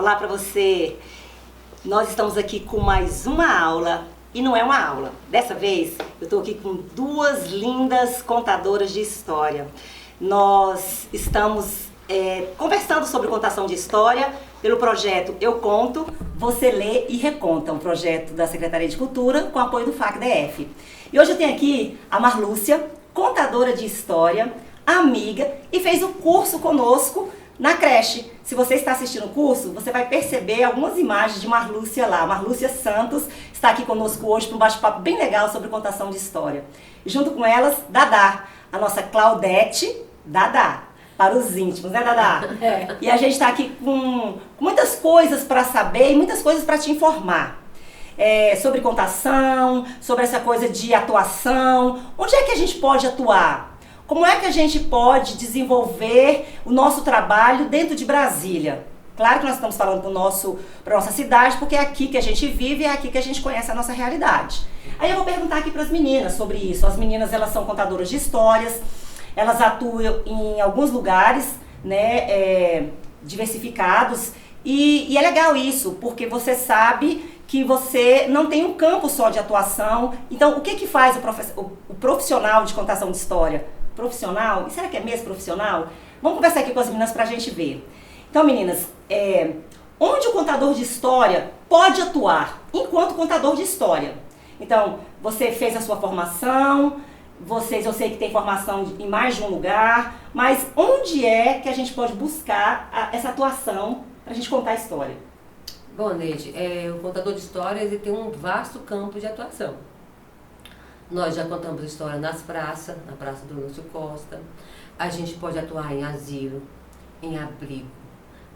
Olá para você. Nós estamos aqui com mais uma aula e não é uma aula. Dessa vez eu estou aqui com duas lindas contadoras de história. Nós estamos conversando sobre contação de história pelo projeto Eu Conto, Você Lê e Reconta, um projeto da Secretaria de Cultura com apoio do FAC-DF. E hoje eu tenho aqui a Marlúcia, contadora de história, amiga, e fez um curso conosco na creche. Se você está assistindo o curso, você vai perceber algumas imagens de Marlúcia lá. Marlúcia Santos está aqui conosco hoje para um bate-papo bem legal sobre contação de história. E junto com elas, Dadá, a nossa Claudete Dadá, para os íntimos, né, Dadá? É. E a gente está aqui com muitas coisas para saber e muitas coisas para te informar. Sobre contação, sobre essa coisa de atuação. Onde é que a gente pode atuar? Como é que a gente pode desenvolver o nosso trabalho dentro de Brasília? Claro que nós estamos falando para a nossa cidade, porque é aqui que a gente vive, é aqui que a gente conhece a nossa realidade. Aí eu vou perguntar aqui para as meninas sobre isso. As meninas, elas são contadoras de histórias, elas atuam em alguns lugares, né, diversificados, e é legal isso, porque você sabe que você não tem um campo só de atuação. Então, o que faz o profissional de contação de história? Profissional? E será que é mesmo profissional? Vamos conversar aqui com as meninas pra gente ver. Então, meninas, onde o contador de história pode atuar enquanto contador de história? Então, você fez a sua formação, eu sei que tem formação em mais de um lugar, mas onde é que a gente pode buscar essa atuação pra gente contar a história? Bom, Neide, o contador de histórias ele tem um vasto campo de atuação. Nós já contamos história nas praças, na Praça do Lúcio Costa. A gente pode atuar em asilo, em abrigo,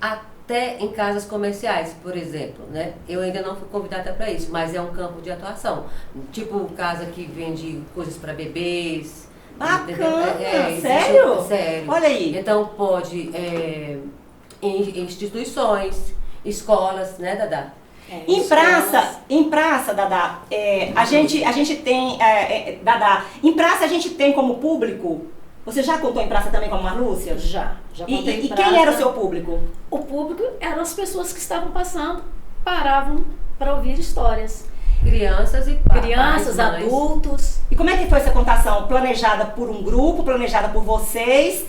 até em casas comerciais, por exemplo, né? Eu ainda não fui convidada para isso, mas é um campo de atuação. Tipo casa que vende coisas para bebês. Bacana! Sério? Sério. Olha aí. Então pode em instituições, escolas, né, Dadá? Em praça, Dadá, a gente tem, Dadá, em praça a gente tem como público, você já contou em praça também como Marlúcia? Já contei em praça. E quem era o seu público? O público eram as pessoas que estavam passando, paravam para ouvir histórias. Crianças e pais, adultos. E como é que foi essa contação? Planejada por um grupo, planejada por vocês?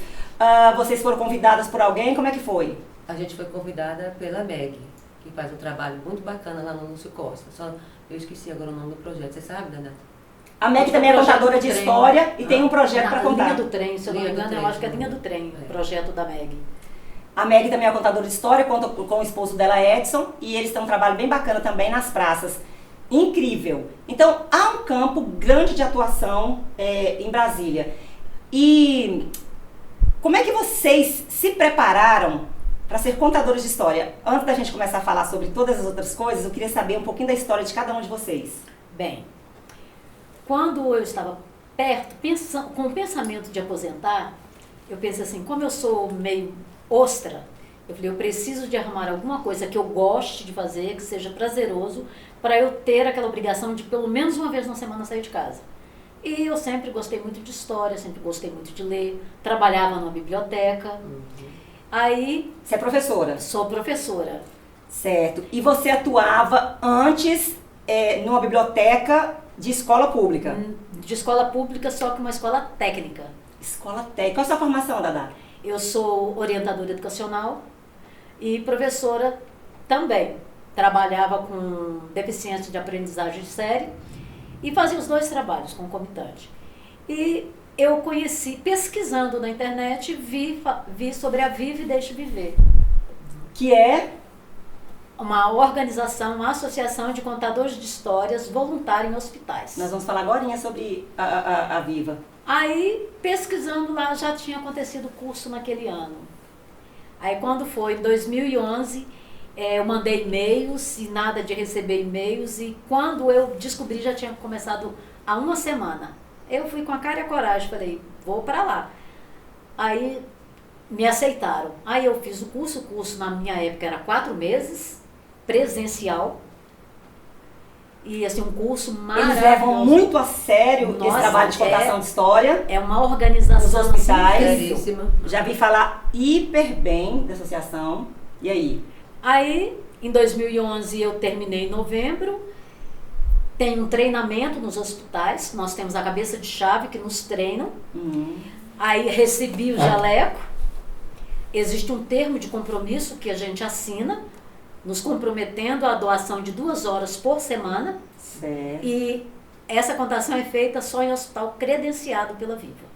Vocês foram convidadas por alguém? Como é que foi? A gente foi convidada pela Meg, que faz um trabalho muito bacana lá no Lúcio Costa. Só eu esqueci agora o nome do projeto. Você sabe, Dadá? A Meg também é contadora de história e tem um projeto para contar. Linha do Trem, se eu não me engano, eu acho que é Linha do Trem, o projeto da Meg. A Meg também é contadora de história, conta com o esposo dela, Edson, e eles têm um trabalho bem bacana também nas praças. Incrível. Então, há um campo grande de atuação em Brasília. E como é que vocês se prepararam para ser contadores de história? Antes da gente começar a falar sobre todas as outras coisas, eu queria saber um pouquinho da história de cada um de vocês. Bem, quando eu estava perto, com o pensamento de aposentar, eu pensei assim, como eu sou meio ostra, eu falei, eu preciso de arrumar alguma coisa que eu goste de fazer, que seja prazeroso, para eu ter aquela obrigação de pelo menos uma vez na semana sair de casa. E eu sempre gostei muito de história, sempre gostei muito de ler, trabalhava numa biblioteca. Aí... Você é professora? Sou professora. Certo. E você atuava antes numa biblioteca de escola pública? De escola pública, só que uma escola técnica. Escola técnica. Qual é a sua formação, Dadá? Eu sou orientadora educacional e professora também. Trabalhava com deficiência de aprendizagem séria e fazia os dois trabalhos concomitantes. E eu conheci, pesquisando na internet, vi sobre a Vive e Deixe Viver. Que é? Uma organização, uma associação de contadores de histórias voluntária em hospitais. Nós vamos falar agora sobre a Viva. Aí, pesquisando lá, já tinha acontecido o curso naquele ano. Aí, quando foi em 2011, eu mandei e-mails e nada de receber e-mails. E quando eu descobri, já tinha começado há uma semana. Eu fui com a cara e a coragem, falei, vou para lá. Aí me aceitaram. Aí eu fiz o curso na minha época era 4 meses, presencial. E assim, um curso maravilhoso. Eles levam muito a sério esse trabalho de contação de história. É uma organização nos hospitais. Assim, já vi falar hiper bem da associação. E aí? Aí, em 2011, eu terminei em novembro. Tem um treinamento nos hospitais. Nós temos a cabeça de chave que nos treinam. Aí recebi o jaleco. Existe um termo de compromisso que a gente assina, nos comprometendo à doação de 2 horas por semana. Certo. E essa contação é feita só em hospital credenciado pela Viva.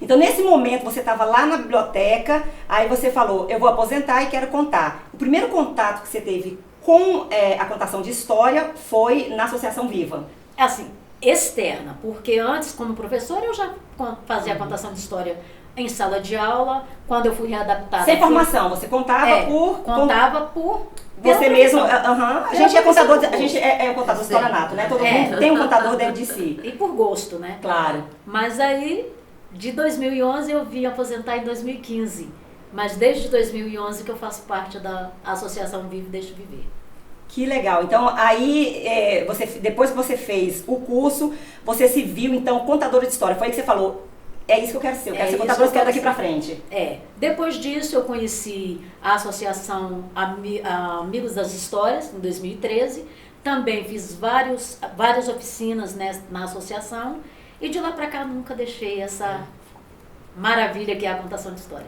Então, nesse momento, você estava lá na biblioteca, aí você falou, eu vou aposentar e quero contar. O primeiro contato que você teve com a contação de história foi na Associação Viva. É assim, externa, porque antes, como professora, eu já fazia a contação de história em sala de aula. Quando eu fui readaptada... Sem formação, você contava Contava por... Você mesmo, a gente é contador, a gente é contador de história nato, né? Todo mundo tem um contador dentro de si. E por gosto, né? Claro. Mas aí, de 2011, eu vim aposentar em 2015. Mas desde 2011 que eu faço parte da Associação Vive Deixa Viver. Que legal. Então, aí, depois que você fez o curso, você se viu, então, contadora de história. Foi aí que você falou, é isso que eu quero ser. Eu quero ser contadora de história daqui pra frente. Depois disso, eu conheci a Associação Amigos das Histórias, em 2013. Também fiz várias oficinas na associação. E de lá pra cá, nunca deixei essa maravilha que é a contação de história.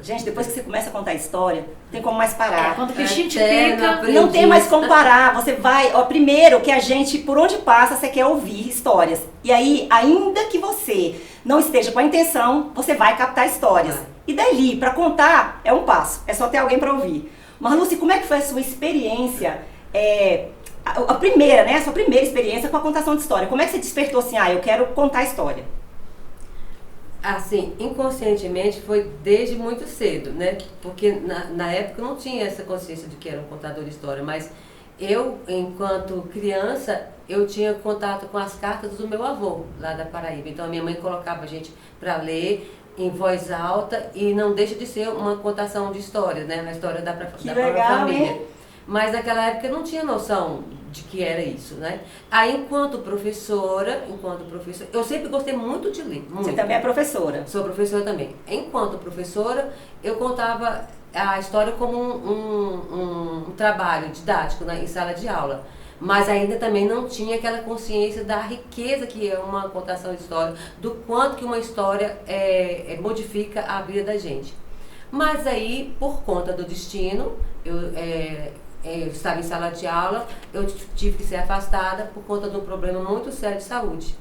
Gente, depois que você começa a contar a história, não tem como mais parar. Quando o bichinho te pica... Não tem mais como parar. Você vai... primeiro que a gente, por onde passa, você quer ouvir histórias. E aí, ainda que você não esteja com a intenção, você vai captar histórias. E dali, pra contar, é um passo. É só ter alguém pra ouvir. Marluce, como é que foi a sua experiência... a primeira, né? A sua primeira experiência com a contação de história. Como é que você despertou assim, eu quero contar a história? Assim, inconscientemente foi desde muito cedo, né? Porque na época eu não tinha essa consciência de que era um contador de história, mas eu, enquanto criança, eu tinha contato com as cartas do meu avô, lá da Paraíba. Então a minha mãe colocava a gente para ler em voz alta e não deixa de ser uma contação de histórias, né? Uma história da própria família. Hein? Mas naquela época eu não tinha noção de que era isso, né? Aí, enquanto professora, eu sempre gostei muito de ler. Muito. Você também é professora? Sou professora também. Enquanto professora, eu contava a história como um trabalho didático, né, em sala de aula. Mas ainda também não tinha aquela consciência da riqueza que é uma contação de história, do quanto que uma história modifica a vida da gente. Mas aí, por conta do destino, eu estava em sala de aula, eu tive que ser afastada por conta de um problema muito sério de saúde.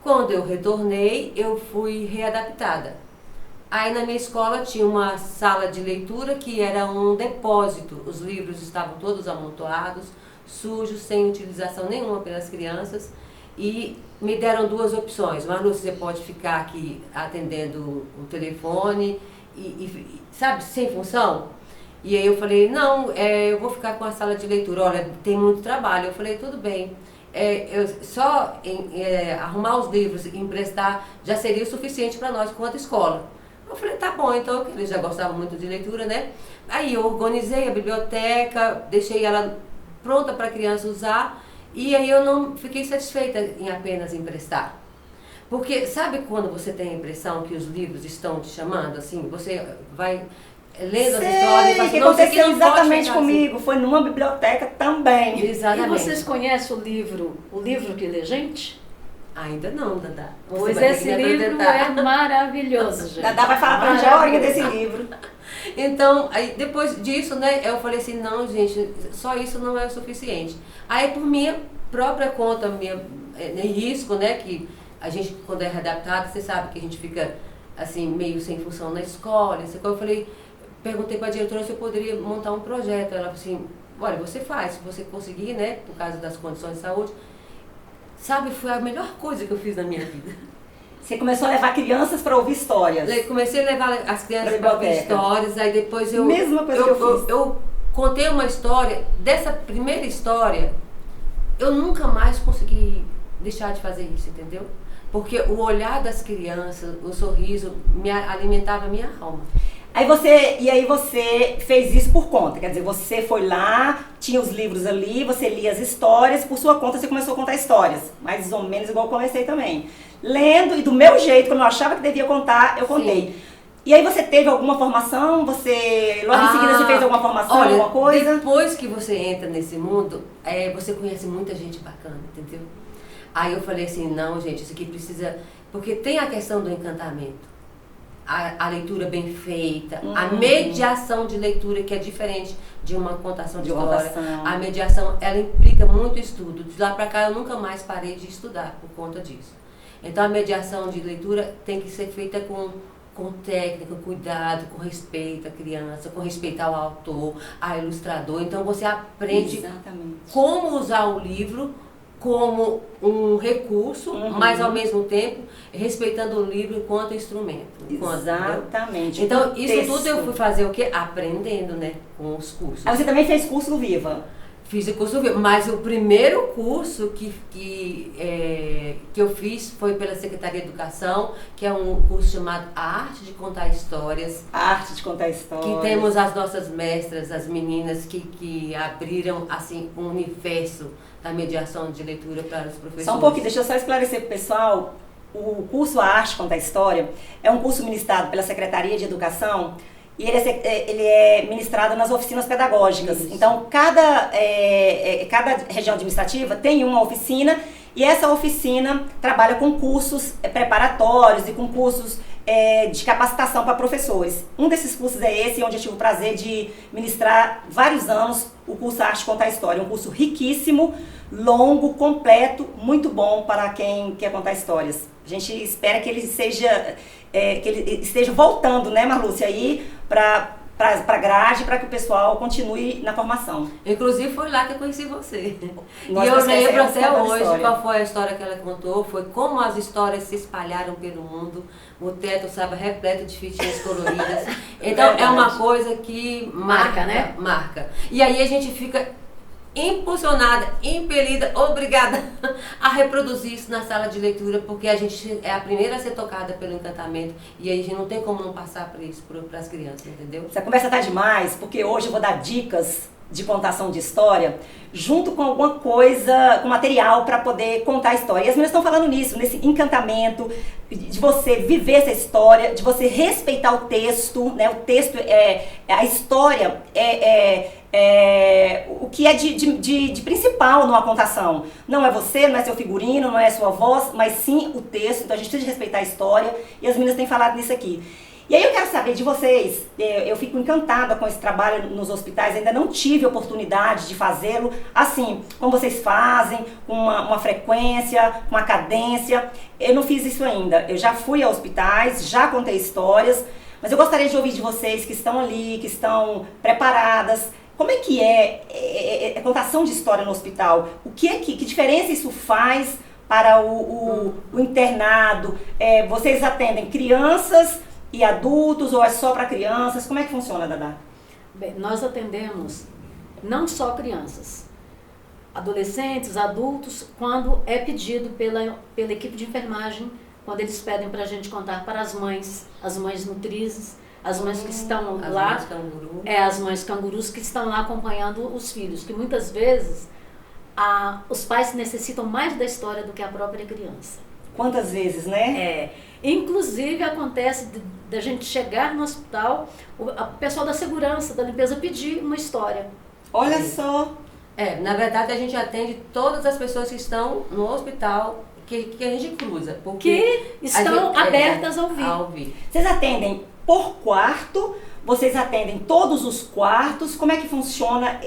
Quando eu retornei, eu fui readaptada. Aí na minha escola tinha uma sala de leitura que era um depósito. Os livros estavam todos amontoados, sujos, sem utilização nenhuma pelas crianças. E me deram 2 opções. Marluce, você pode ficar aqui atendendo o telefone, sabe, sem função? E aí eu falei, não, eu vou ficar com a sala de leitura, olha, tem muito trabalho. Eu falei, tudo bem, eu só arrumar os livros e emprestar já seria o suficiente para nós quanto escola. Eu falei, tá bom, então, eles já gostavam muito de leitura, né? Aí eu organizei a biblioteca, deixei ela pronta para a criança usar, e aí eu não fiquei satisfeita em apenas emprestar. Porque sabe quando você tem a impressão que os livros estão te chamando, assim, você vai... lendo as histórias e fala assim, que aconteceu exatamente comigo, foi numa biblioteca também. Exatamente. E vocês conhecem o livro que lê gente? Ainda não, Dadá. Pois esse livro é maravilhoso, gente. Dadá vai falar pra Jorge desse livro. Então, aí depois disso, né, eu falei assim, não, gente, só isso não é o suficiente. Aí por minha própria conta, risco, né, que a gente, quando é readaptado, você sabe que a gente fica, assim, meio sem função na escola, eu falei... Perguntei para a diretora se eu poderia montar um projeto. Ela falou assim, olha, você faz, se você conseguir, né, por causa das condições de saúde. Sabe, foi a melhor coisa que eu fiz na minha vida. Você começou a levar crianças para ouvir histórias? Eu comecei a levar as crianças para ouvir histórias, aí depois eu... Mesma coisa que eu fiz. Eu contei uma história, dessa primeira história, eu nunca mais consegui deixar de fazer isso, entendeu? Porque o olhar das crianças, o sorriso, alimentava a minha alma. Aí você fez isso por conta, quer dizer, você foi lá, tinha os livros ali, você lia as histórias, por sua conta você começou a contar histórias, mais ou menos igual eu comecei também. Lendo e do meu jeito, como eu achava que devia contar, eu contei. E aí você teve alguma formação? Logo em seguida você fez alguma formação, olha, alguma coisa? Depois que você entra nesse mundo, você conhece muita gente bacana, entendeu? Aí eu falei assim, não, gente, isso aqui precisa... Porque tem a questão do encantamento. A leitura bem feita, a mediação de leitura, que é diferente de uma contação de história. A mediação, ela implica muito estudo. De lá pra cá eu nunca mais parei de estudar por conta disso. Então a mediação de leitura tem que ser feita com técnica, cuidado, com respeito à criança, com respeito ao autor, ao ilustrador. Então você aprende como usar o livro como um recurso, mas ao mesmo tempo respeitando o livro enquanto instrumento. Exatamente. Então isso tudo eu fui fazer o quê? Aprendendo, né? Com os cursos. Aí você também fez curso no Viva? Fiz o curso Viva, mas o primeiro curso que eu fiz foi pela Secretaria de Educação, que é um curso chamado A Arte de Contar Histórias. A Arte de Contar Histórias. Que temos as nossas mestras, as meninas que abriram assim um universo da mediação de leitura para os professores. Só um pouquinho, deixa eu só esclarecer para o pessoal. O curso A Arte de Contar História é um curso ministrado pela Secretaria de Educação e ele é ministrado nas oficinas pedagógicas. Isso. Então, cada região administrativa tem uma oficina e essa oficina trabalha com cursos preparatórios e com cursos de capacitação para professores. Um desses cursos é esse, onde eu tive o prazer de ministrar vários anos o curso Arte de Contar História. Um curso riquíssimo, longo, completo, muito bom para quem quer contar histórias. A gente espera que ele esteja voltando, né, Marlúcia, aí para a grade, para que o pessoal continue na formação. Inclusive foi lá que eu conheci você. E eu lembro até hoje qual foi a história que ela contou, foi como as histórias se espalharam pelo mundo, o teto estava repleto de fitinhas coloridas. Então é uma coisa que marca, né? Marca. E aí a gente fica impulsionada, impelida, obrigada a reproduzir isso na sala de leitura, porque a gente é a primeira a ser tocada pelo encantamento e aí a gente não tem como não passar por isso para as crianças, entendeu? Essa conversa tá demais, porque hoje eu vou dar dicas de contação de história junto com alguma coisa, com material para poder contar a história. E as meninas estão falando nisso, nesse encantamento, de você viver essa história, de você respeitar o texto, né? O texto a história o que é de principal numa contação. Não é você, não é seu figurino, não é sua voz, mas sim o texto. Então a gente precisa respeitar a história e as meninas têm falado nisso aqui. E aí eu quero saber de vocês, eu fico encantada com esse trabalho nos hospitais, ainda não tive oportunidade de fazê-lo assim, como vocês fazem, com uma frequência, uma cadência. Eu não fiz isso ainda. Eu já fui a hospitais, já contei histórias, mas eu gostaria de ouvir de vocês que estão ali, que estão preparadas. Como é que é contação de história no hospital? Que diferença isso faz para o internado? Vocês atendem crianças e adultos ou é só para crianças? Como é que funciona, Dadá? Bem, nós atendemos não só crianças, adolescentes, adultos, quando é pedido pela equipe de enfermagem, quando eles pedem para a gente contar para as mães nutrizes, as mães que estão lá, as mães cangurus que estão lá acompanhando os filhos, que muitas vezes os pais necessitam mais da história do que a própria criança. Quantas vezes, né? Inclusive acontece da gente chegar no hospital, o pessoal da segurança, da limpeza pedir uma história. Olha só! Na verdade a gente atende todas as pessoas que estão no hospital, que a gente cruza. Que estão abertas a ouvir. Vocês atendem por quarto? Vocês atendem todos os quartos? Como é que funciona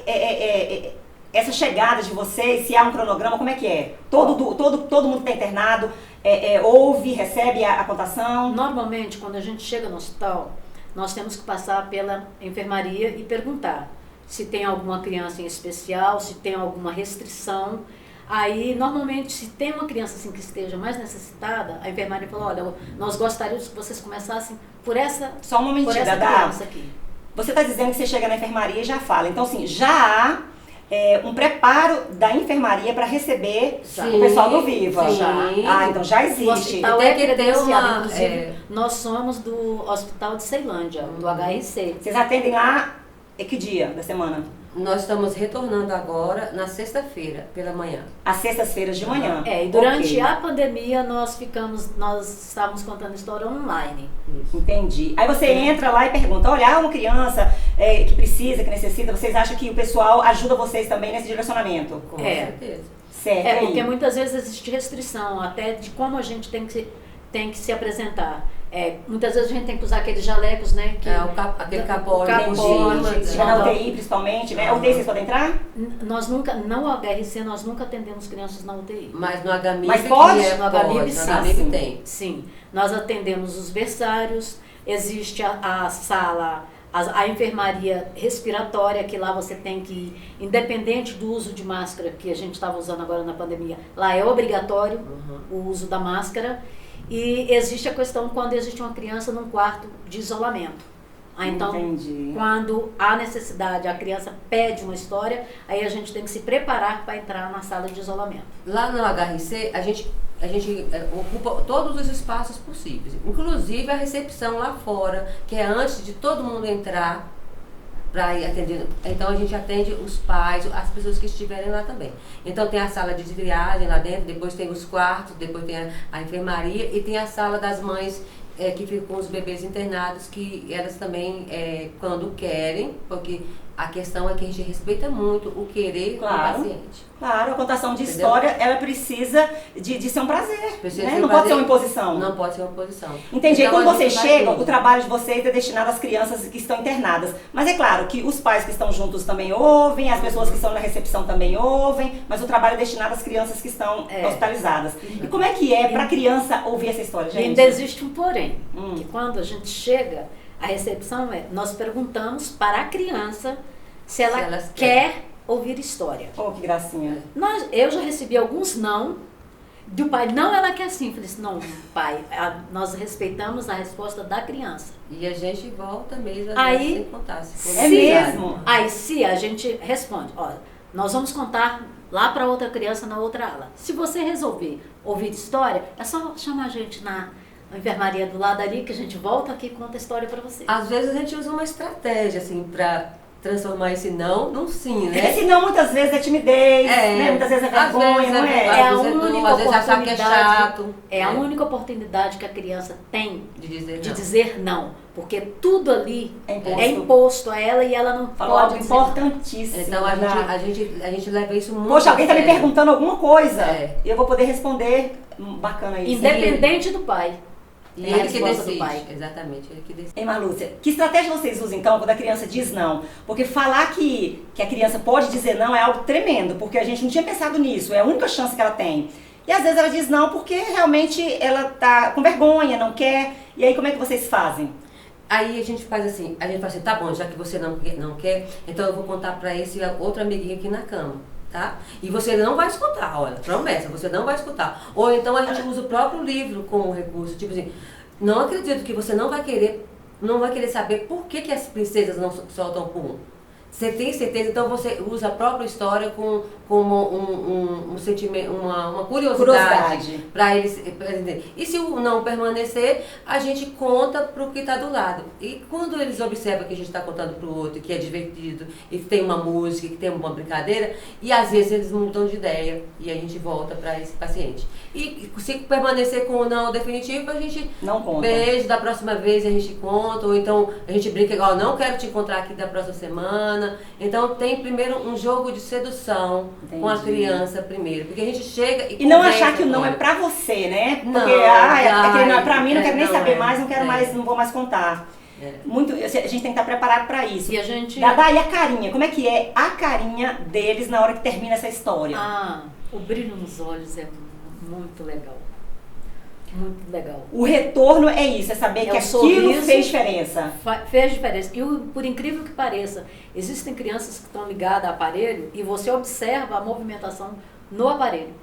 essa chegada de vocês? Se há um cronograma, como é que é? Todo mundo que está internado ouve, recebe a contação? Normalmente, quando a gente chega no hospital, nós temos que passar pela enfermaria e perguntar se tem alguma criança em especial, se tem alguma restrição. Aí, normalmente, se tem uma criança assim que esteja mais necessitada, a enfermaria falou, olha, nós gostaríamos que vocês começassem por essa Só um momentinho, criança aqui. Você está dizendo que você chega na enfermaria e já fala. Então, assim, já há um preparo da enfermaria para receber o pessoal do Viva. Então já existe. O hospital credenciado. Inclusive, nós somos do Hospital de Ceilândia, do HRC. Vocês atendem lá que dia da semana? Nós estamos retornando agora na sexta-feira, pela manhã. Às sextas-feiras de manhã. E durante Ok. a pandemia nós estávamos contando história online. Entendi. Aí você entra lá e pergunta, olha, há uma criança que precisa, que necessita, vocês acham que o pessoal ajuda vocês também nesse direcionamento? Com É. certeza. Certo. aí? Porque muitas vezes existe restrição até de como a gente tem que se apresentar. Muitas vezes a gente tem que usar aqueles jalecos, né? Aquele capote. Entendi. capote, Se tiver na UTI principalmente, né? A UTI vocês podem entrar? Nós nunca, não a HRC, nós nunca atendemos crianças na UTI. Mas no HMIB, Mas pode? No HMIB, pode, sim. no HMIB tem. Sim, nós atendemos os berçários, existe a sala, a enfermaria respiratória, que lá você tem que ir, independente do uso de máscara que a gente estava usando agora na pandemia, lá é obrigatório o uso da máscara. E existe a questão quando existe uma criança num quarto de isolamento. Então, Entendi. quando há necessidade, a criança pede uma história, aí a gente tem que se preparar para entrar na sala de isolamento. Lá no HRC, a gente ocupa todos os espaços possíveis, inclusive a recepção lá fora, que é antes de todo mundo entrar para ir atendendo. Então a gente atende os pais, as pessoas que estiverem lá também. Então tem a sala de triagem lá dentro, depois tem os quartos, depois tem a enfermaria e tem a sala das mães que ficam com os bebês internados, que elas também, quando querem, porque a questão é que a gente respeita muito o querer Claro. do paciente. Claro, a contação de Entendeu? história, ela precisa de ser um prazer, Precisa né? ser Não um pode prazer. ser uma imposição. Não pode ser uma posição. Entendi. Então, Aí quando a gente vocês faz chegam, tudo. o trabalho de vocês é destinado às crianças que estão internadas. Mas é claro que os pais que estão juntos também ouvem, as pessoas que estão na recepção também ouvem, mas o trabalho é destinado às crianças que estão hospitalizadas. E como é que é para a criança ouvir essa história, E gente? ainda existe um porém, Hum. que quando a gente chega, a recepção nós perguntamos para a criança se ela elas quer ouvir história. Oh, que gracinha. Eu já recebi alguns não, do pai, não, ela quer sim. Eu falei assim, não, pai, nós respeitamos a resposta da criança. E a gente volta mesmo às Aí, vezes sem contar. Se for É necessário. mesmo? Aí se a gente responde, olha, nós vamos contar lá para outra criança na outra ala. Se você resolver ouvir história, é só chamar a gente na enfermaria do lado ali, que a gente volta aqui e conta a história para você. Às vezes a gente usa uma estratégia, assim, pra transformar esse não num sim, né? Esse não muitas vezes é timidez, né? Muitas vezes é às vergonha, vezes não é? É a às vezes única às vezes achar que é oportunidade. chato. É a única oportunidade que a criança tem De dizer de não. dizer não. Porque tudo ali É imposto. é imposto a ela e ela não Falou pode algo dizer não. importantíssimo. Então a gente leva isso muito Poxa, alguém a tá me sério. perguntando alguma coisa. É. E eu vou poder responder. Bacana isso. Independente do pai. E É a ele que resposta do decide. pai. Exatamente, ele que decide. Ei, Marlúcia, que estratégia vocês usam então quando a criança diz não? Porque falar que a criança pode dizer não é algo tremendo, porque a gente não tinha pensado nisso, é a única chance que ela tem. E às vezes ela diz não porque realmente ela tá com vergonha, não quer. E aí como é que vocês fazem? Aí a gente faz assim, tá bom, já que você não quer, então eu vou contar pra esse outro amiguinho aqui na cama, tá? E você não vai escutar, olha, promessa, você não vai escutar. Ou então a gente usa o próprio livro como recurso, tipo assim, não acredito que você não vai querer saber por que as princesas não soltam pum. Você tem certeza, então você usa a própria história como um sentimento, uma curiosidade para eles entender. E se o não permanecer, a gente conta para o que está do lado. E quando eles observam que a gente está contando para o outro, que é divertido, e que tem uma música, que tem uma brincadeira, e às vezes eles mudam de ideia e a gente volta para esse paciente. E se permanecer com o não definitivo, a gente Não conta. beijo, da próxima vez a gente conta, ou então a gente brinca igual, não quero te encontrar aqui da próxima semana. Então tem primeiro um jogo de sedução com a Entendi. criança primeiro, porque a gente chega e não conversa achar que o não com é ela. pra você, né? Porque, Não, aquele não é pra mim, não quero nem não saber é. mais, não quero mais, não vou mais contar. Muito, a gente tem que estar preparado pra isso. E a gente... Daí a carinha, como é que é a carinha deles na hora que termina essa história? o brilho nos olhos é muito legal. Muito legal. O retorno é isso, é saber que o aquilo sorriso. fez diferença. Fez diferença. E por incrível que pareça, existem crianças que estão ligadas ao aparelho e você observa a movimentação no aparelho.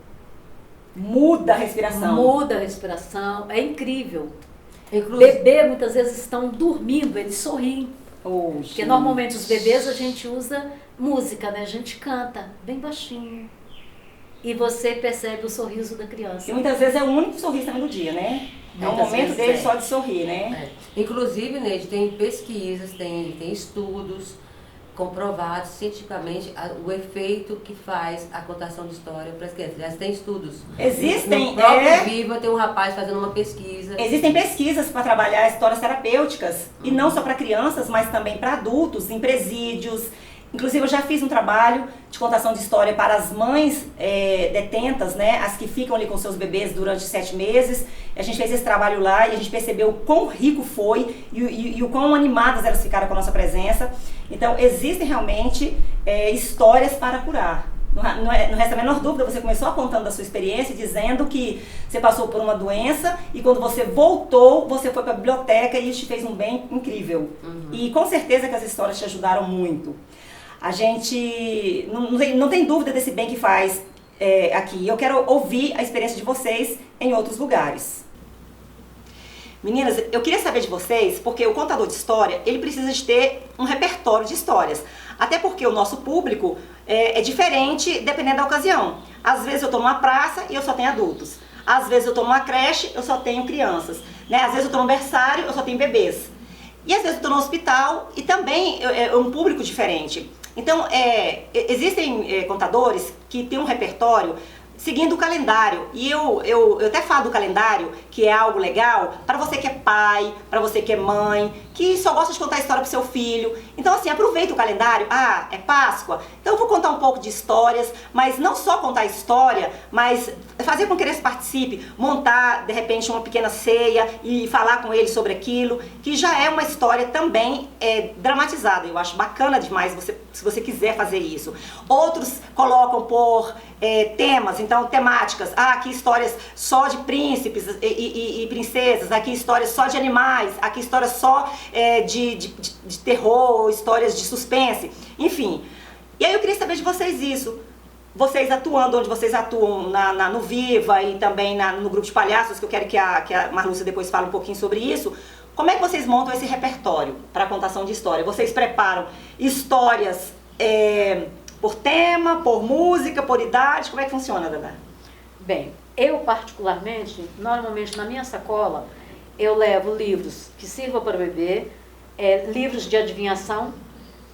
Muda a respiração. Muda a respiração, é incrível. Inclusive, Bebê muitas vezes estão dormindo, eles sorriem. Oh, Porque gente. normalmente os bebês a gente usa música, né? A gente canta bem baixinho. E você percebe o sorriso da criança. E muitas vezes é o único sorriso também do dia, né? É um Muitas momento vezes dele é. só de sorrir, né? inclusive, Neide, tem pesquisas, tem estudos comprovado cientificamente o efeito que faz a contação de história para as crianças. Já tem estudos. Existem... No próprio Viva tem um rapaz fazendo uma pesquisa. Existem pesquisas para trabalhar histórias terapêuticas, e não só para crianças, mas também para adultos, em presídios. Inclusive, eu já fiz um trabalho de contação de história para as mães detentas, né, as que ficam ali com seus bebês durante 7 meses. A gente fez esse trabalho lá e a gente percebeu o quão rico foi e o quão animadas elas ficaram com a nossa presença. Então, existem realmente histórias para curar. Não resta a menor dúvida, você começou apontando a sua experiência, dizendo que você passou por uma doença e quando você voltou, você foi para a biblioteca e isso te fez um bem incrível. E com certeza que as histórias te ajudaram muito. A gente não tem dúvida desse bem que faz aqui. Eu quero ouvir a experiência de vocês em outros lugares. Meninas, eu queria saber de vocês, porque o contador de história, ele precisa de ter um repertório de histórias. Até porque o nosso público é diferente dependendo da ocasião. Às vezes eu estou numa praça e eu só tenho adultos. Às vezes eu estou numa creche, eu só tenho crianças. Né? Às vezes eu estou num berçário, eu só tenho bebês. E às vezes eu estou no hospital e também é um público diferente. Então, existem contadores que têm um repertório seguindo o calendário. E eu até falo do calendário, que é algo legal para você que é pai, para você que é mãe, que só gosta de contar história pro seu filho. Então, assim, aproveita o calendário. Ah, é Páscoa? Então eu vou contar um pouco de histórias, mas não só contar história, mas fazer com que eles participem, montar, de repente, uma pequena ceia e falar com eles sobre aquilo, que já é uma história também dramatizada. Eu acho bacana demais se você quiser fazer isso. Outros colocam por temas, então temáticas. Ah, aqui histórias só de príncipes e princesas, aqui histórias só de animais, aqui histórias só de terror, histórias de suspense, enfim. E aí eu queria saber de vocês isso. Vocês atuando onde vocês atuam, no Viva e também no grupo de palhaços, que eu quero que a Marlúcia depois fale um pouquinho sobre isso. Como é que vocês montam esse repertório para contação de história? Vocês preparam histórias por tema, por música, por idade? Como é que funciona, Dana? Bem, eu particularmente, normalmente na minha sacola, eu levo livros que sirvam para o bebê, livros de adivinhação,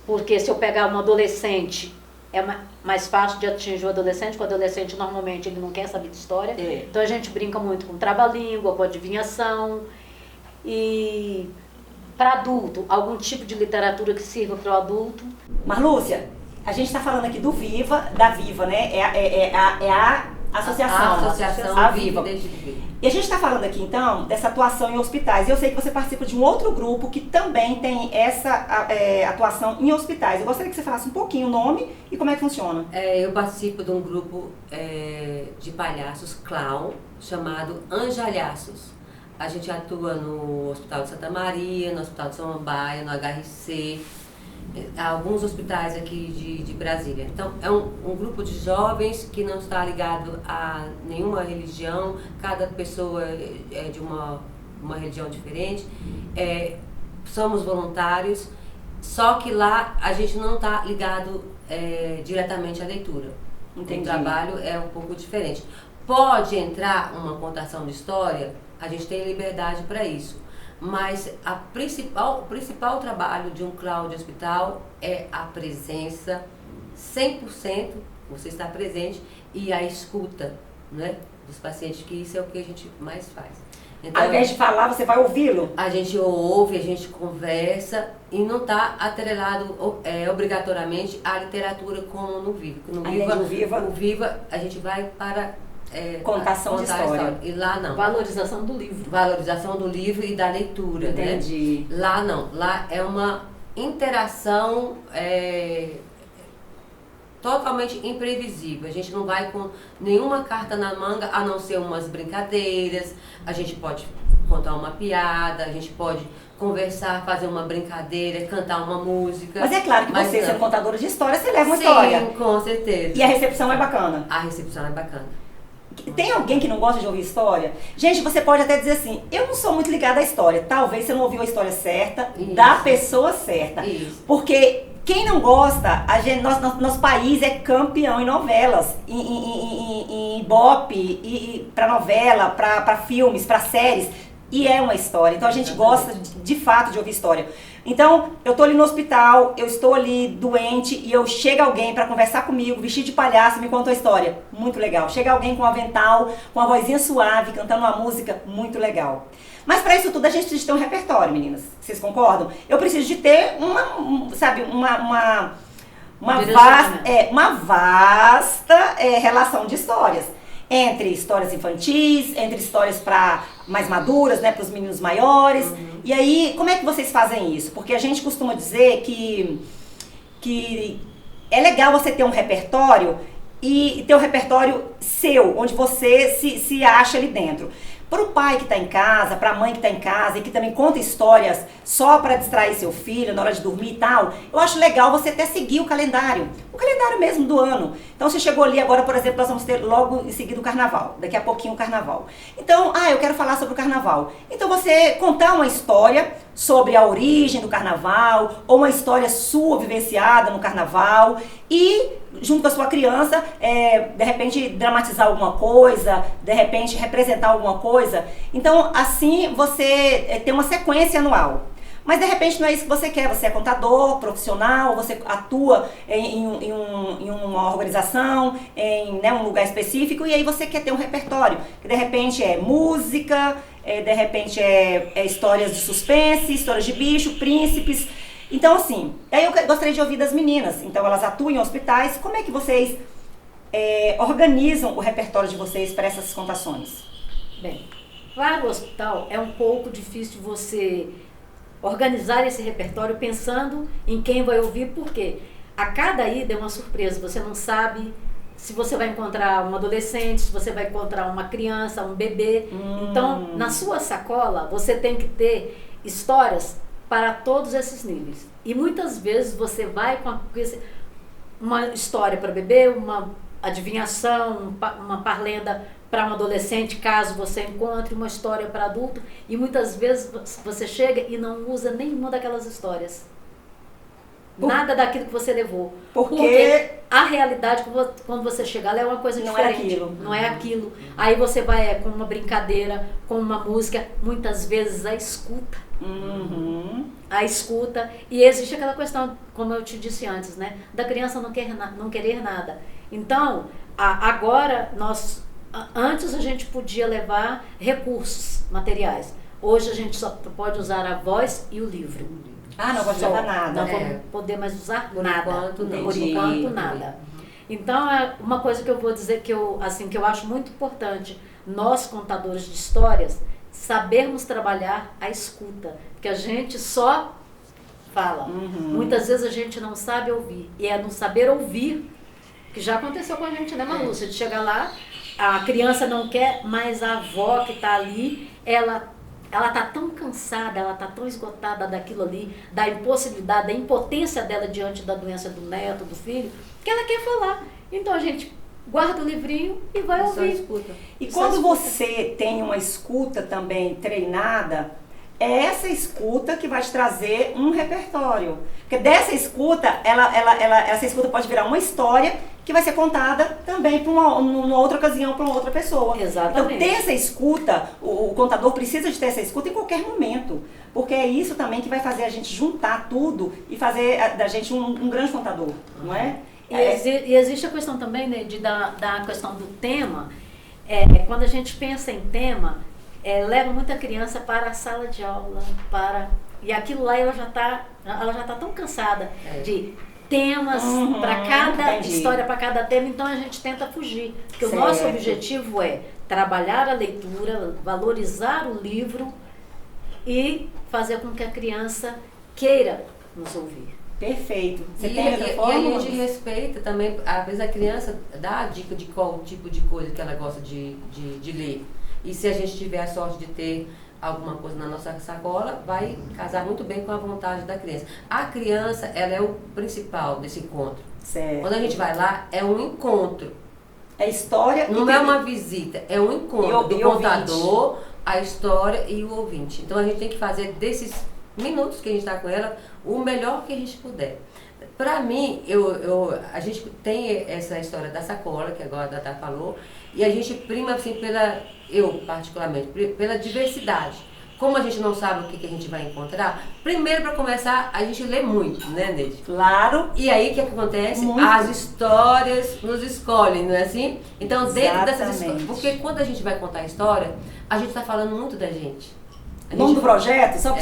porque se eu pegar um adolescente, é mais fácil de atingir o adolescente, porque o adolescente normalmente ele não quer saber de história. Então a gente brinca muito com trava-língua, com adivinhação. E para adulto, algum tipo de literatura que sirva para o adulto. Marlúcia, a gente está falando aqui do Viva, da Viva, né? É a associação. A associação a Viva. Viva. E a gente está falando aqui, então, dessa atuação em hospitais. Eu sei que você participa de um outro grupo que também tem essa atuação em hospitais. Eu gostaria que você falasse um pouquinho o nome e como é que funciona. Eu participo de um grupo de palhaços clown chamado Anjalhaços. A gente atua no Hospital de Santa Maria, no Hospital de Samambaia, no HRC, alguns hospitais aqui de Brasília. Então, é um grupo de jovens que não está ligado a nenhuma religião, cada pessoa é de uma religião diferente. Somos voluntários, só que lá a gente não está ligado diretamente à leitura. Entendi. O trabalho é um pouco diferente. Pode entrar uma contação de história, a gente tem liberdade para isso. Mas o principal trabalho de um clown de hospital é a presença 100%, você está presente, e a escuta, né, dos pacientes, que isso é o que a gente mais faz. Então, ao invés de falar, você vai ouvi-lo? A gente ouve, a gente conversa e não está atrelado obrigatoriamente à literatura como no Viva. No Viva, a gente vai para contação de história. E lá não. Valorização do livro. Valorização do livro e da leitura. Entendi. Né? Lá não. Lá é uma interação totalmente imprevisível. A gente não vai com nenhuma carta na manga, a não ser umas brincadeiras. A gente pode contar uma piada, a gente pode conversar, fazer uma brincadeira, cantar uma música. Mas é claro que você, sendo contadora de história, você leva uma história. Sim, com certeza. E a recepção é bacana? A recepção é bacana. Tem alguém que não gosta de ouvir história? Gente, você pode até dizer assim, eu não sou muito ligada à história. Talvez você não ouviu a história certa, da pessoa certa. Isso. Porque quem não gosta, nosso país é campeão em novelas, em ibope, para novela, para filmes, para séries. E é uma história. Então a gente gosta de fato de ouvir história. Então, eu tô ali no hospital, eu estou ali doente e eu chega alguém para conversar comigo, vestido de palhaço, me conta a história. Muito legal. Chega alguém com um avental, com uma vozinha suave, cantando uma música, muito legal. Mas para isso tudo a gente precisa ter um repertório, meninas. Vocês concordam? Eu preciso de ter uma vasta relação de histórias. Entre histórias infantis, entre histórias para mais maduras, né, para os meninos maiores. E aí, como é que vocês fazem isso? Porque a gente costuma dizer que é legal você ter um repertório e ter um repertório seu, onde você se acha ali dentro. Para o pai que está em casa, para a mãe que está em casa e que também conta histórias só para distrair seu filho na hora de dormir e tal, eu acho legal você até seguir o calendário mesmo do ano. Então você chegou ali agora, por exemplo, nós vamos ter logo em seguida o carnaval, daqui a pouquinho o carnaval. Então, eu quero falar sobre o carnaval. Então você contar uma história sobre a origem do carnaval, ou uma história sua vivenciada no carnaval, e junto com a sua criança, de repente dramatizar alguma coisa, de repente representar alguma coisa. Então assim você tem uma sequência anual. Mas de repente não é isso que você quer, você é contador, profissional, você atua em uma organização, em um lugar específico, e aí você quer ter um repertório, que de repente é música, de repente é histórias de suspense, histórias de bicho, príncipes. Então assim, aí eu gostaria de ouvir das meninas, então elas atuam em hospitais, como é que vocês organizam o repertório de vocês para essas contações? Bem, para o hospital é um pouco difícil você organizar esse repertório pensando em quem vai ouvir, porque a cada ida é uma surpresa, você não sabe se você vai encontrar um adolescente, se você vai encontrar uma criança, um bebê. Então, na sua sacola, você tem que ter histórias para todos esses níveis. E muitas vezes você vai com uma história para bebê, uma adivinhação, uma parlenda para um adolescente, caso você encontre uma história para adulto, e muitas vezes você chega e não usa nenhuma daquelas histórias. Nada daquilo que você levou. Porque a realidade, quando você chega lá, é uma coisa diferente. Não é aquilo. Aí você vai com uma brincadeira, com uma música, muitas vezes a escuta. A escuta. E existe aquela questão, como eu te disse antes, né? Da criança não querer nada. Então, agora antes a gente podia levar recursos materiais. Hoje a gente só pode usar a voz e o livro. Não pode levar nada. Não vamos poder mais usar nada. Por enquanto, nada. Então, é uma coisa que eu vou dizer que eu acho muito importante, nós contadores de histórias, sabermos trabalhar a escuta. Porque a gente só fala. Muitas vezes a gente não sabe ouvir. E é no saber ouvir, que já aconteceu com a gente, né, Manu? Você chega lá, a criança não quer, mas a avó que está ali, ela está tão cansada, ela está tão esgotada daquilo ali, da impossibilidade, da impotência dela diante da doença do neto, do filho, que ela quer falar. Então a gente guarda o livrinho e vai ouvir. Escuta. E quando você tem uma escuta também treinada, é essa escuta que vai te trazer um repertório. Porque dessa escuta, essa escuta pode virar uma história que vai ser contada também para numa outra ocasião para uma outra pessoa. Exatamente. Então, ter essa escuta, o contador precisa de ter essa escuta em qualquer momento. Porque é isso também que vai fazer a gente juntar tudo e fazer da gente um grande contador, não é? E existe a questão também, né, da questão do tema. Quando a gente pensa em tema, leva muita criança para a sala de aula, e aquilo lá ela já tá tão cansada de temas para cada história, para cada tema, então a gente tenta fugir. Porque o nosso objetivo é trabalhar a leitura, valorizar o livro e fazer com que a criança queira nos ouvir. Perfeito. E a gente respeita também, às vezes a criança dá a dica de qual tipo de coisa que ela gosta de ler. E se a gente tiver a sorte de ter alguma coisa na nossa sacola, vai casar muito bem com a vontade da criança. A criança, ela é o principal desse encontro. Certo. Quando a gente vai lá, é um encontro. É história. Não é uma visita, é um encontro do contador, a história e o ouvinte. Então a gente tem que fazer desses minutos que a gente está com ela o melhor que a gente puder. Para mim, a gente tem essa história da sacola, que agora a Dada falou, e a gente prima assim eu particularmente, pela diversidade. como a gente não sabe o que a gente vai encontrar, primeiro para começar, a gente lê muito, né, Neide? Claro. E aí o que acontece? Muito. As histórias nos escolhem, não é assim? Então, dentro dessas Exatamente. histórias. Porque quando a gente vai contar a história, a gente está falando muito da gente. O nome do projeto, só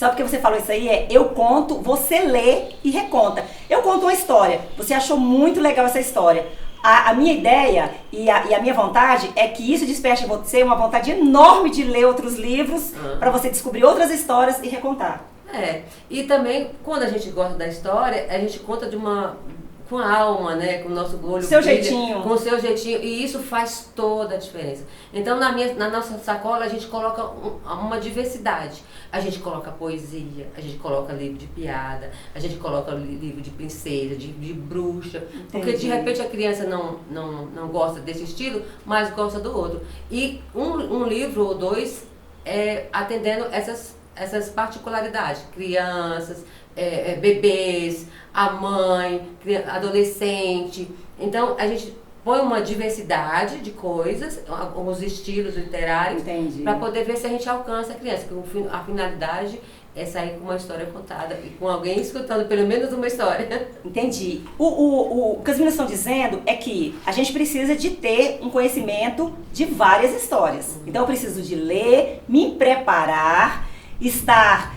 porque você falou isso aí, é Eu Conto, você lê e reconta. Eu conto uma história, você achou muito legal essa história. A minha ideia e a minha vontade é que isso desperte em você uma vontade enorme de ler outros livros, para você descobrir outras histórias e recontar. E também, quando a gente gosta da história, a gente conta com a alma, né? Com o nosso olho Seu brilha, jeitinho. com o seu jeitinho. E isso faz toda a diferença. Então, na nossa sacola, a gente coloca uma diversidade. A gente coloca poesia, a gente coloca livro de piada, a gente coloca livro de princesa, de bruxa. Entendi. Porque, de repente, a criança não gosta desse estilo, mas gosta do outro. E um livro ou dois atendendo essas particularidades. Crianças, bebês, a mãe, adolescente. Então, a gente põe uma diversidade de coisas, os estilos literários, para poder ver se a gente alcança a criança. Porque a finalidade é sair com uma história contada e com alguém escutando pelo menos uma história. Entendi. O que as meninas estão dizendo é que a gente precisa de ter um conhecimento de várias histórias. Então, eu preciso de ler, me preparar, estar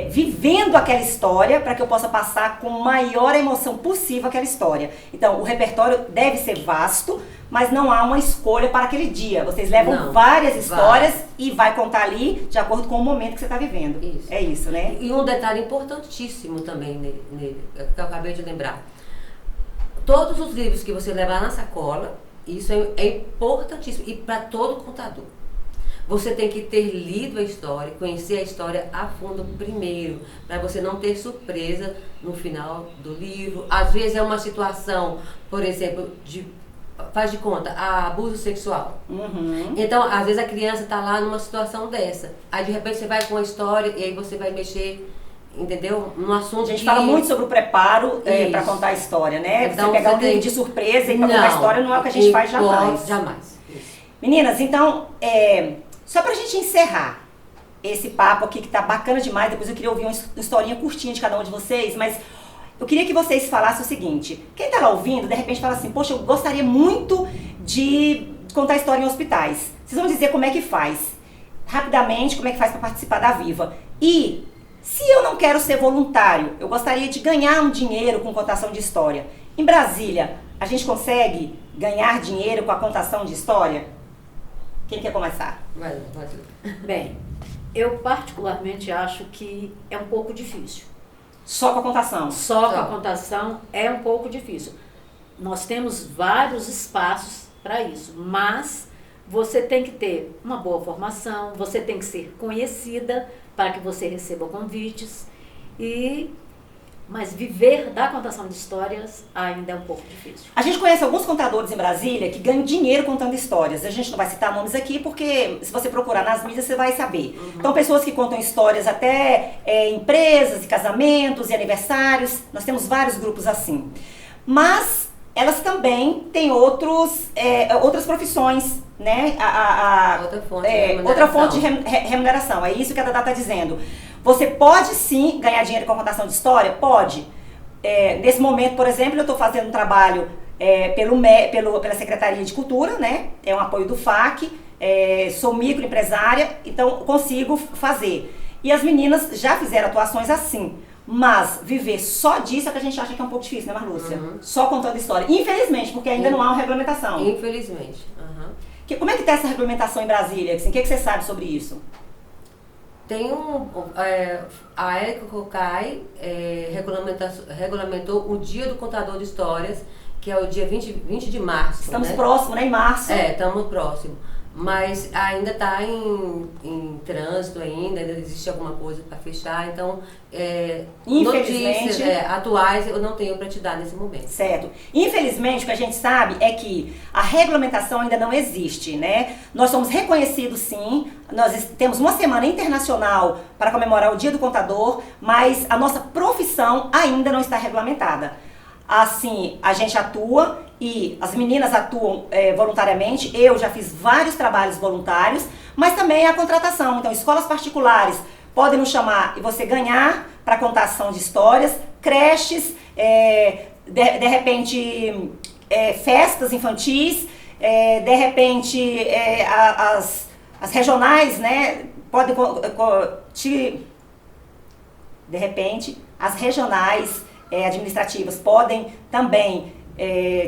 vivendo aquela história para que eu possa passar com maior emoção possível aquela história. Então, o repertório deve ser vasto, mas não há uma escolha para aquele dia. Vocês levam várias histórias e vai contar ali de acordo com o momento que você está vivendo. Isso. É isso, né? E um detalhe importantíssimo também nele, que eu acabei de lembrar. Todos os livros que você levar na sacola, isso é importantíssimo. E para todo contador. Você tem que ter lido a história, conhecer a história a fundo primeiro, para você não ter surpresa no final do livro. Às vezes é uma situação, por exemplo, faz de conta, abuso sexual. Uhum. Então, às vezes a criança está lá numa situação dessa. Aí, de repente, você vai com a história e aí você vai mexer, entendeu? Num assunto. A gente fala muito sobre o preparo para contar a história, né? Então, você pegar um livro de surpresa e para contar a história não é o que a gente faz jamais. Jamais. Isso. Meninas, então, só pra gente encerrar esse papo aqui que tá bacana demais, depois eu queria ouvir uma historinha curtinha de cada um de vocês, mas eu queria que vocês falassem o seguinte: quem tá lá ouvindo, de repente fala assim, poxa, eu gostaria muito de contar história em hospitais. Vocês vão dizer como é que faz, rapidamente, como é que faz para participar da Viva. E se eu não quero ser voluntário, eu gostaria de ganhar um dinheiro com contação de história. Em Brasília, a gente consegue ganhar dinheiro com a contação de história? Quem quer começar? Vai. Bem, eu particularmente acho que é um pouco difícil. Só com a contação? Só com a contação é um pouco difícil. Nós temos vários espaços para isso, mas você tem que ter uma boa formação, você tem que ser conhecida para que você receba convites, mas viver da contação de histórias ainda é um pouco difícil. A gente conhece alguns contadores em Brasília que ganham dinheiro contando histórias. A gente não vai citar nomes aqui porque se você procurar nas mídias você vai saber. Uhum. Então, pessoas que contam histórias até empresas, e casamentos e aniversários. Nós temos vários grupos assim. Mas elas também têm outras profissões, né? Outra fonte de remuneração. É isso que a Dada está dizendo. Você pode sim ganhar dinheiro com a contação de história? Pode. Nesse momento, por exemplo, eu estou fazendo um trabalho pela Secretaria de Cultura, né? É um apoio do FAC, sou microempresária, então consigo fazer. E as meninas já fizeram atuações assim. Mas viver só disso é que a gente acha que é um pouco difícil, né, Marlúcia? Uhum. Só contando história. Infelizmente, porque ainda não há uma regulamentação. Infelizmente. Uhum. Como é que está essa regulamentação em Brasília? Assim, o que você sabe sobre isso? Tem a Érica Cocai regulamentou o Dia do Contador de Histórias, que é o dia 20 de março. Estamos próximos, né? Em março. Estamos próximos. Mas ainda está em trânsito ainda existe alguma coisa para fechar. Então, notícias atuais eu não tenho para te dar nesse momento. Certo. Infelizmente, o que a gente sabe é que a regulamentação ainda não existe, né? Nós somos reconhecidos, sim. Nós temos uma semana internacional para comemorar o Dia do Contador, mas a nossa profissão ainda não está regulamentada. assim, a gente atua e as meninas atuam voluntariamente. Eu já fiz vários trabalhos voluntários, mas também a contratação. Então, escolas particulares podem nos chamar e você ganhar para contação de histórias, creches, de repente festas infantis, de repente as regionais, né, podem de repente as regionais administrativas podem também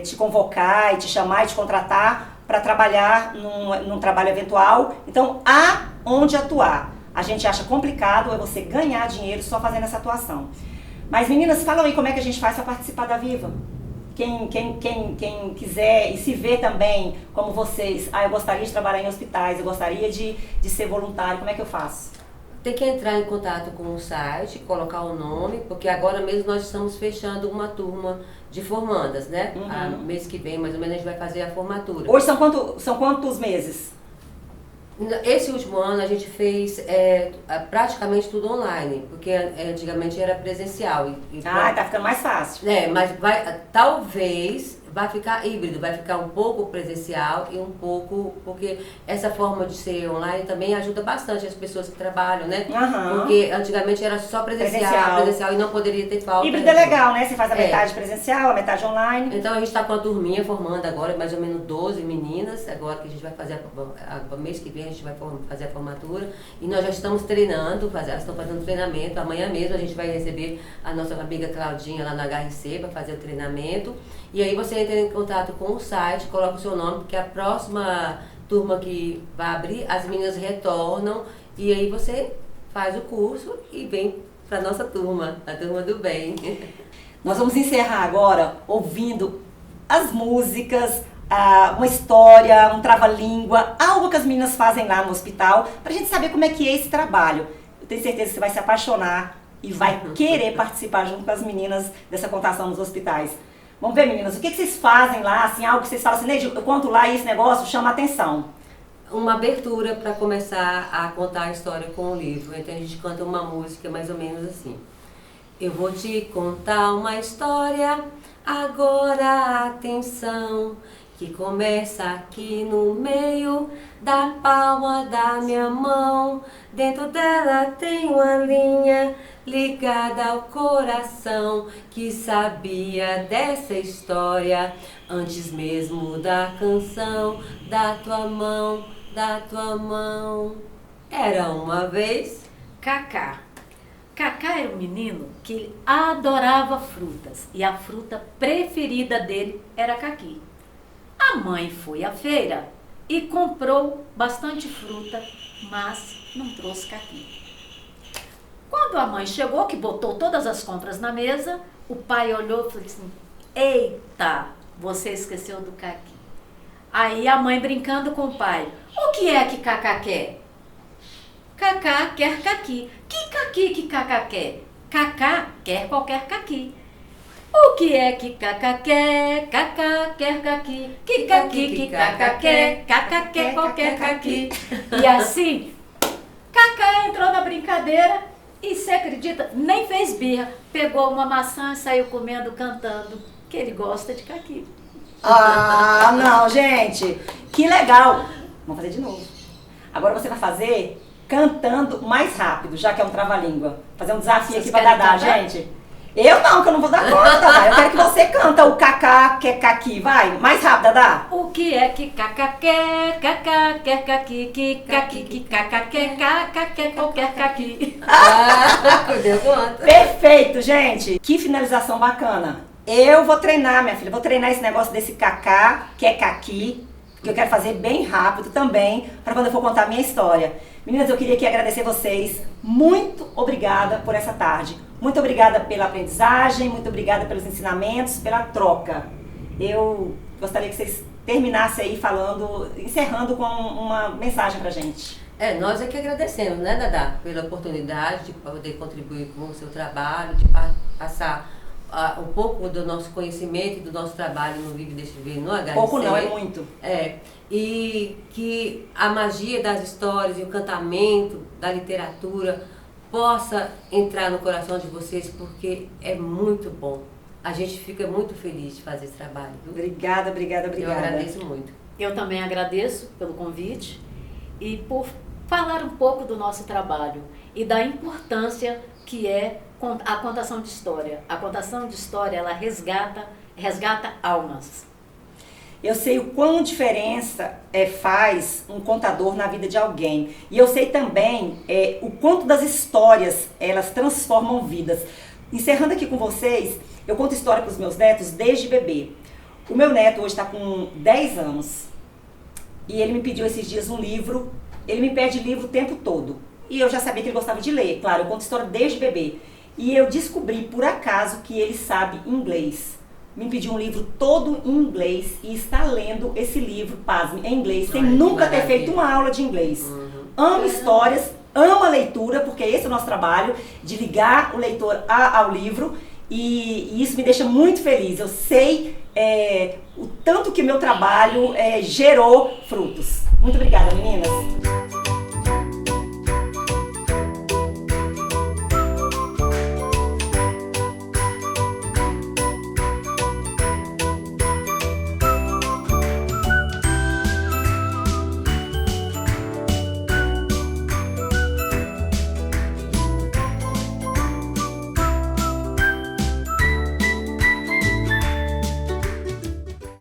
te convocar e te chamar e te contratar para trabalhar num trabalho eventual. Então, há onde atuar. A gente acha complicado você ganhar dinheiro só fazendo essa atuação. Mas meninas, falam aí como é que a gente faz para participar da Viva. Quem quiser e se vê também como vocês, eu gostaria de trabalhar em hospitais, eu gostaria de ser voluntário, como é que eu faço? Tem que entrar em contato com o site, colocar o nome, porque agora mesmo nós estamos fechando uma turma de formandas, né? Mês que vem, mais ou menos, a gente vai fazer a formatura. Hoje são quantos meses? Esse último ano a gente fez praticamente tudo online, porque antigamente era presencial. Tá ficando mais fácil. Mas talvez vai ficar híbrido, vai ficar um pouco presencial e um pouco, porque essa forma de ser online também ajuda bastante as pessoas que trabalham, né? Porque antigamente era só presencial e não poderia ter falta. Híbrido é legal, né? Você faz a metade presencial, a metade online. Então a gente está com a turminha formando agora, mais ou menos 12 meninas, agora que a gente vai fazer, mês que vem a gente vai fazer a formatura, e nós já estamos treinando, elas estão fazendo treinamento, amanhã mesmo a gente vai receber a nossa amiga Claudinha lá na HRC para fazer o treinamento. E aí você entra em contato com o site, coloca o seu nome, porque a próxima turma que vai abrir, as meninas retornam e aí você faz o curso e vem para a nossa turma, a turma do bem. Nós vamos encerrar agora ouvindo as músicas, uma história, um trava-língua, algo que as meninas fazem lá no hospital, para a gente saber como é que é esse trabalho. Eu tenho certeza que você vai se apaixonar e vai querer participar junto com as meninas dessa contação nos hospitais. Vamos ver, meninas, o que vocês fazem lá, assim, algo que vocês falam assim, Neide, eu conto lá e esse negócio chama a atenção. Uma abertura para começar a contar a história com o livro. Então a gente canta uma música mais ou menos assim. Eu vou te contar uma história, agora atenção, que começa aqui no meio da palma da minha mão. Dentro dela tem uma linha ligada ao coração, que sabia dessa história antes mesmo da canção. Da tua mão, da tua mão. Era uma vez Cacá. Cacá era um menino que adorava frutas e a fruta preferida dele era caqui. A mãe foi à feira e comprou bastante fruta, mas não trouxe caqui. Quando a mãe chegou, que botou todas as compras na mesa, o pai olhou e falou assim, eita, você esqueceu do caqui. Aí a mãe brincando com o pai, o que é que Cacá quer? Cacá quer caqui. Que caqui que Cacá quer? Cacá quer qualquer caqui. O que é que Cacá quer? Cacá quer caqui. Que caqui que Cacá quer? Cacá quer qualquer caqui. E assim, Cacá entrou na brincadeira e, você acredita, nem fez birra. Pegou uma maçã e saiu comendo, cantando, que ele gosta de caqui. Ah, não, gente. Que legal. Vamos fazer de novo. Agora você vai fazer cantando mais rápido, já que é um trava-língua. Fazer um desafio aqui pra Dadá, gente. Eu não, que eu não vou dar conta, Dadá. Eu quero que você canta o Cacá quer caqui. Vai, mais rápido, Dadá. O que é que Cacá quer? Cacá quer caqui. Que caqui que Cacá quer? Cacá quer qualquer caqui. Deu conta. Perfeito, gente. Que finalização bacana. Eu vou treinar, minha filha. Vou treinar esse negócio desse Cacá quer caqui, que eu quero fazer bem rápido também, para quando eu for contar a minha história. Meninas, eu queria aqui agradecer vocês. Muito obrigada por essa tarde. Muito obrigada pela aprendizagem, muito obrigada pelos ensinamentos, pela troca. Eu gostaria que vocês terminassem aí falando, encerrando com uma mensagem pra gente. Nós é que agradecemos, né, Dadá, pela oportunidade de poder contribuir com o seu trabalho, de passar um pouco do nosso conhecimento e do nosso trabalho no Vive Deixa Ver no HRC. Pouco não, é muito. E que a magia das histórias e o encantamento da literatura possa entrar no coração de vocês, porque é muito bom. A gente fica muito feliz de fazer esse trabalho. Viu? Obrigada, obrigada, obrigada. Eu agradeço muito. Eu também agradeço pelo convite e por falar um pouco do nosso trabalho e da importância que é a contação de história. A contação de história, ela resgata almas. Eu sei o quão diferença faz um contador na vida de alguém. E eu sei também o quanto das histórias elas transformam vidas. Encerrando aqui com vocês, eu conto história para os meus netos desde bebê. O meu neto hoje está com 10 anos e ele me pediu esses dias um livro. Ele me pede livro o tempo todo. E eu já sabia que ele gostava de ler. Claro, eu conto história desde bebê. E eu descobri por acaso que ele sabe inglês. Me pediu um livro todo em inglês e está lendo esse livro, pasme, em inglês, sem nunca ter feito uma aula de inglês. Amo histórias, amo a leitura, porque esse é o nosso trabalho, de ligar o leitor ao livro, e isso me deixa muito feliz. Eu sei o tanto que o meu trabalho gerou frutos. Muito obrigada, meninas.